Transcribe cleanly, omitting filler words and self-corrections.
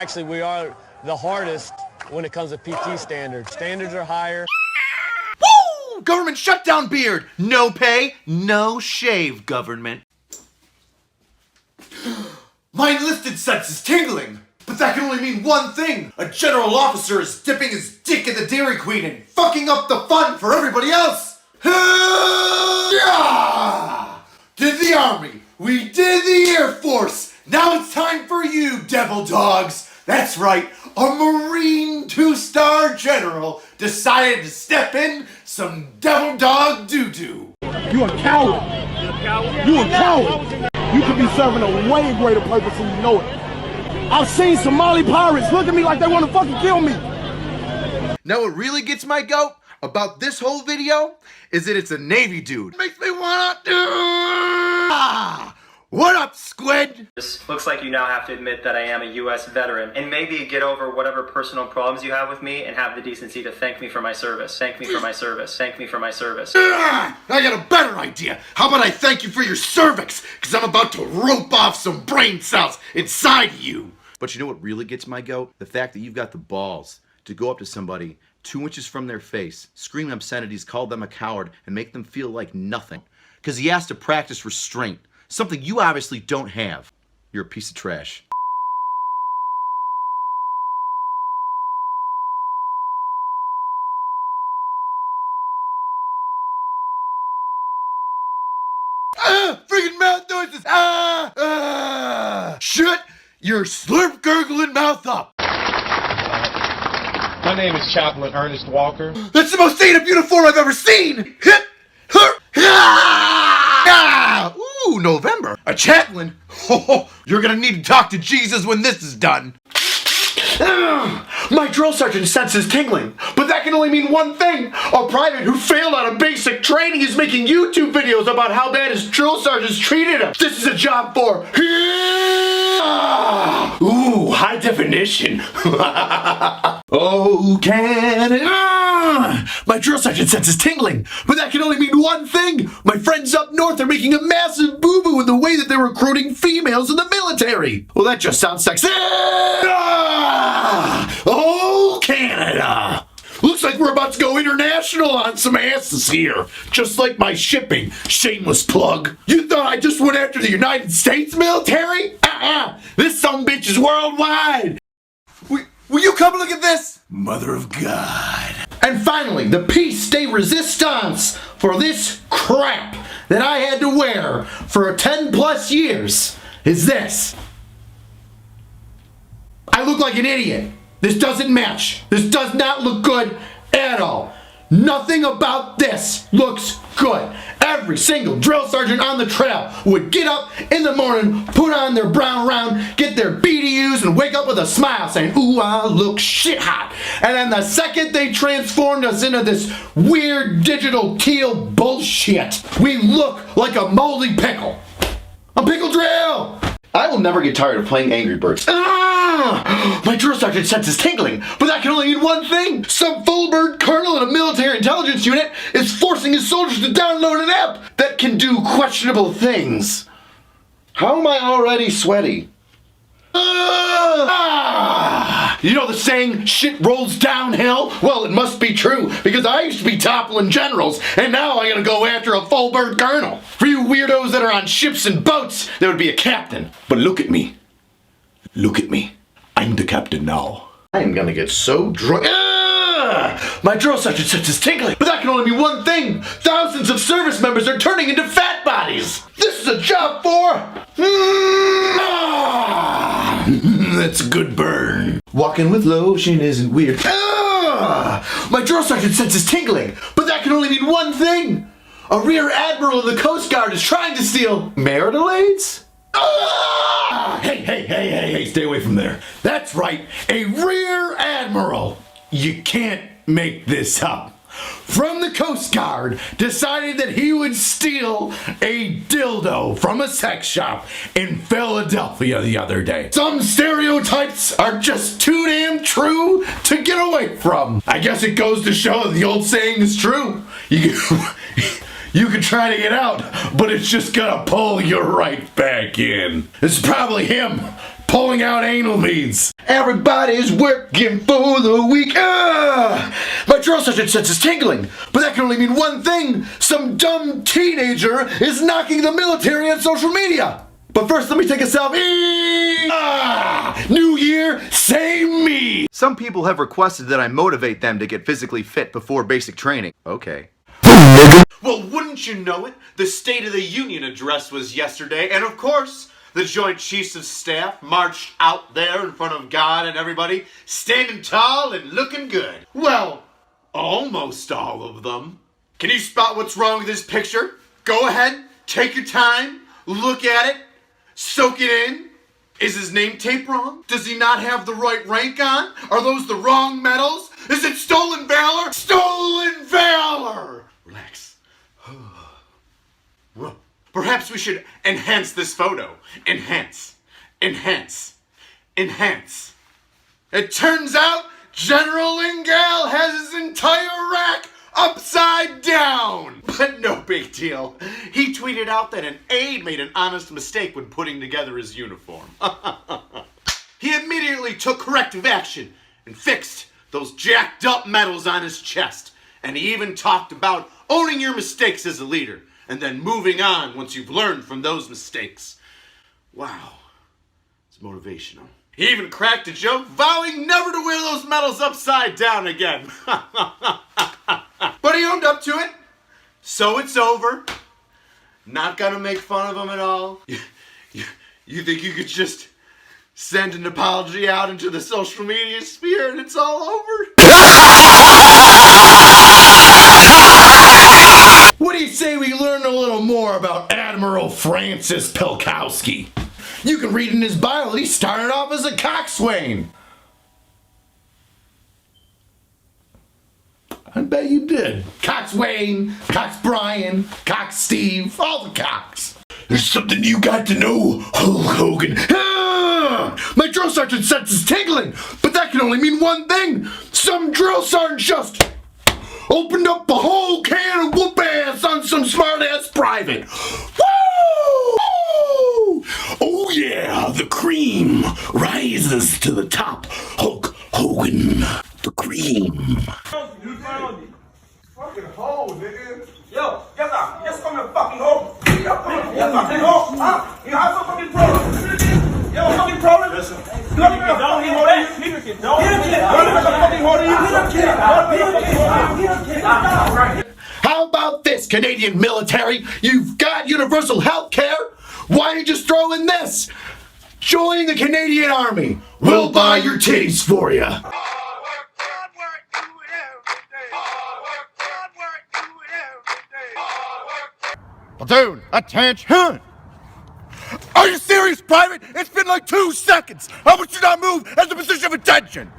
Actually, we are the hardest when it comes to PT standards. Standards are higher. Woo! Government shutdown beard. No pay, no shave, government. My enlisted sense is tingling. But that can only mean one thing. A general officer is dipping his dick in the Dairy Queen and fucking up the fun for everybody else. Did the Army. We did the Air Force. Now it's time for you, devil dogs. That's right. A Marine 2-star general decided to step in some devil dog doo-doo. You a coward. You a coward. You could be serving a way greater purpose than you know it. I've seen Somali pirates look at me like they want to fucking kill me. Now what really gets my goat about this whole video is that it's a Navy dude. Makes me wanna what up, squid? This looks like you now have to admit that I am a U.S. veteran, and maybe get over whatever personal problems you have with me and have the decency to thank me for my service. Thank me for my service. Thank me for my service. I got a better idea. How about I thank you for your cervix? Because I'm about to rope off some brain cells inside you. But you know what really gets my goat? The fact that you've got the balls to go up to somebody 2 inches from their face, scream obscenities, call them a coward, and make them feel like nothing. Because he has to practice restraint. Something you obviously don't have. You're a piece of trash. Freaking mouth noises! Shut your slurp gurgling mouth up! My name is Chaplain Ernest Walker. That's the most stand-up uniform I've ever seen! Ooh, November. A chaplain? Oh, you're gonna need to talk to Jesus when this is done. My drill sergeant senses tingling, but that can only mean one thing. A private who failed out of basic training is making YouTube videos about how bad his drill sergeants treated him. This is a job for... Ooh, high definition. Oh, Canada. My drill sergeant senses tingling, but that can only mean one thing. My friends up north are making a massive boo-boo in the way that they're recruiting females in the military. Well, that just sounds sexy. Oh, Canada. Looks like we're about to go international on some asses here. Just like my shipping. Shameless plug. You thought I just went after the United States military? This sumbitch is worldwide. Will you come look at this? Mother of God. And finally, the piece de resistance for this crap that I had to wear for 10 plus years is this. I look like an idiot. This doesn't match. This does not look good at all. Nothing about this looks good. Every single drill sergeant on the trail would get up in the morning, put on their brown round, get their BDUs, and wake up with a smile saying, ooh, I look shit hot. And then the second they transformed us into this weird digital teal bullshit, we look like a moldy pickle. A pickle drill! I will never get tired of playing Angry Birds. My drill sergeant senses tingling, but that can only mean one thing. Some full-bird colonel in a military intelligence unit is forcing his soldiers to download an app that can do questionable things. How am I already sweaty? You know the saying, shit rolls downhill? Well, it must be true, because I used to be toppling generals, and now I gotta go after a full-bird colonel. For you weirdos that are on ships and boats, there would be a captain. But look at me. Look at me. I'm the captain now. I am gonna get so drunk. My drill sergeant senses tingling, but that can only mean one thing. Thousands of service members are turning into fat bodies. This is a job for... That's a good burn. Walking with lotion isn't weird. My drill sergeant senses tingling, but that can only mean one thing. A rear admiral of the Coast Guard is trying to steal marital aids? Hey, stay away from there. That's right, a rear admiral. You can't make this up. From the Coast Guard decided that he would steal a dildo from a sex shop in Philadelphia the other day. Some stereotypes are just too damn true to get away from. I guess it goes to show that the old saying is true. You can try to get out, but it's just gonna pull you right back in. It's probably him pulling out anal beads. Everybody's working for the week. My drill sergeant senses tingling, but that can only mean one thing. Some dumb teenager is knocking the military on social media. But first, let me take a selfie. New year, same me. Some people have requested that I motivate them to get physically fit before basic training. Okay. Well, wouldn't you know it? The State of the Union address was yesterday, and of course, the Joint Chiefs of Staff marched out there in front of God and everybody, standing tall and looking good. Well, almost all of them. Can you spot what's wrong with this picture? Go ahead, take your time, look at it, soak it in. Is his name tape wrong? Does he not have the right rank on? Are those the wrong medals? Is it stolen valor? Stolen valor! Relax. Well, perhaps we should enhance this photo. Enhance. Enhance. Enhance. It turns out General Lingal has his entire rack upside down. But no big deal. He tweeted out that an aide made an honest mistake when putting together his uniform. He immediately took corrective action and fixed those jacked up medals on his chest. And he even talked about owning your mistakes as a leader and then moving on once you've learned from those mistakes. Wow. It's motivational. He even cracked a joke vowing never to wear those medals upside down again. But he owned up to it, so it's over. Not gonna make fun of him at all. You think you could just send an apology out into the social media sphere and it's all over? What do you say we learn a little more about Admiral Francis Pilkowski? You can read in his bio that he started off as a coxswain. I bet you did. Coxswain, Cox Brian, Cox Steve, all the Cox. There's something you got to know, Hulk Hogan. My drill sergeant senses tingling, but that can only mean one thing. Some drill sergeant just opened up a whole can of whoop ass on some smart ass private. Woo! Oh yeah, the cream rises to the top. Hulk Hogan, the cream. You found it. Fucking hole, nigga. Yo, yes, come here, fucking hole. Yes, fucking hole. Huh? You have some fucking problem. Yo, fucking problem. Listen. Don't hit me back. How about this, Canadian military? You've got universal health care. Why don't you just throw in this? Join the Canadian Army. We'll buy your titties for you. Platoon, attention! Are you serious, Private? It's been like 2 seconds. How would you not move as a position of attention?